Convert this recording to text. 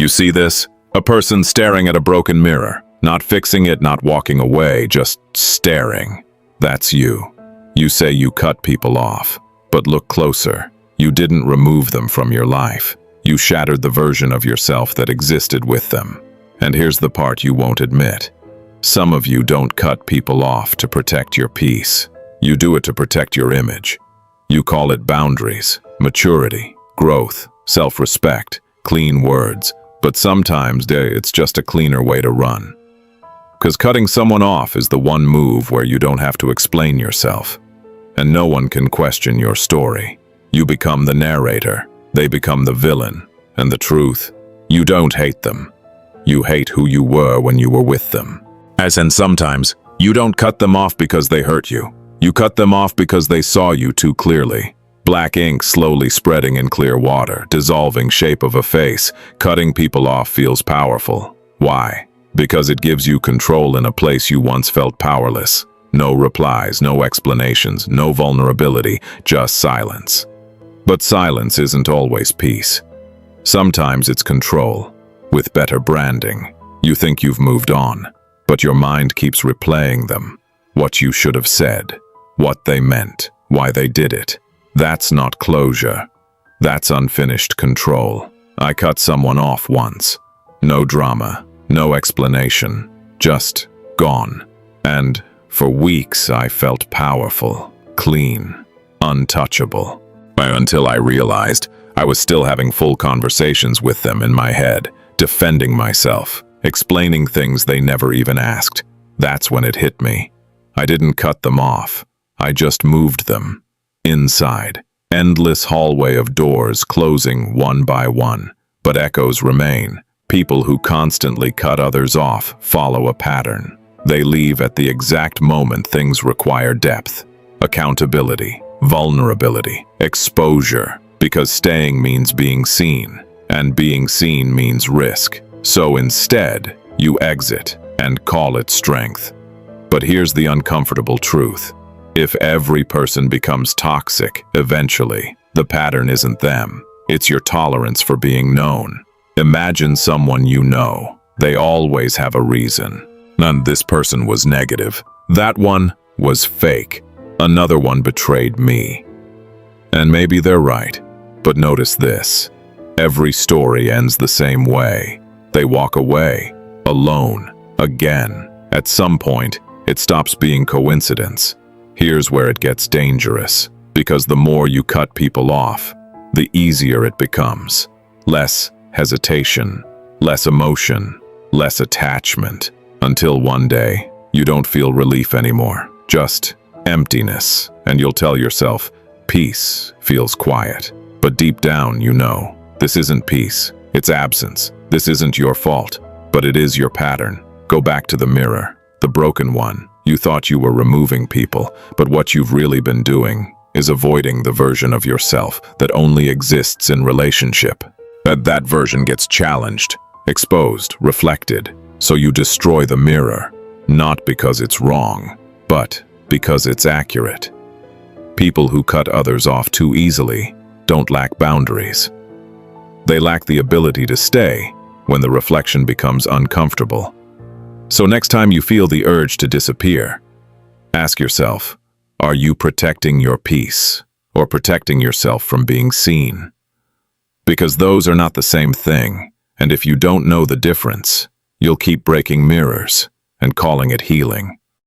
You see this? A person staring at a broken mirror, not fixing it, not walking away, just staring. That's you. You say you cut people off, but look closer. You didn't remove them from your life. You shattered the version of yourself that existed with them. And here's the part you won't admit. Some of you don't cut people off to protect your peace. You do it to protect your image. You call it boundaries, maturity, growth, self-respect, clean words, but sometimes it's just a cleaner way to run. Because cutting someone off is the one move where you don't have to explain yourself, and no one can question your story. You become the narrator, they become the villain, and the truth, you don't hate them. You hate who you were when you were with them. As in sometimes, you don't cut them off because they hurt you. You cut them off because they saw you too clearly. Black ink slowly spreading in clear water, dissolving shape of a face. Cutting people off feels powerful. Why? Because it gives you control in a place you once felt powerless. No replies, no explanations, no vulnerability, just silence. But silence isn't always peace. Sometimes it's control. With better branding, you think you've moved on, but your mind keeps replaying them. What you should have said, what they meant, why they did it. That's not closure. That's unfinished control. I cut someone off once. No drama, no explanation, just gone. And for weeks I felt powerful, clean, untouchable. Until I realized I was still having full conversations with them in my head, defending myself, explaining things they never even asked. That's when it hit me. I didn't cut them off. I just moved them. Inside. Endless hallway of doors closing one by one. But echoes remain. People who constantly cut others off follow a pattern. They leave at the exact moment things require depth, accountability, vulnerability, exposure, because staying means being seen, and being seen means risk. So instead, you exit and call it strength. But here's the uncomfortable truth. If every person becomes toxic, eventually, the pattern isn't them. It's your tolerance for being known. Imagine someone you know. They always have a reason. None, this person was negative. That one was fake. Another one betrayed me. And maybe they're right. But notice this. Every story ends the same way. They walk away, alone, again. At some point, it stops being coincidence. Here's where it gets dangerous, because the more you cut people off, the easier it becomes. Less hesitation, less emotion, less attachment, until one day, you don't feel relief anymore, just emptiness, and you'll tell yourself, peace feels quiet. But deep down, you know, this isn't peace, it's absence. This isn't your fault, but it is your pattern. Go back to the mirror, the broken one. You thought you were removing people, but what you've really been doing is avoiding the version of yourself that only exists in relationship. That version gets challenged, exposed, reflected, so you destroy the mirror, not because it's wrong, but because it's accurate. People who cut others off too easily don't lack boundaries. They lack the ability to stay when the reflection becomes uncomfortable. So next time you feel the urge to disappear, ask yourself, are you protecting your peace or protecting yourself from being seen? Because those are not the same thing, and if you don't know the difference, you'll keep breaking mirrors and calling it healing.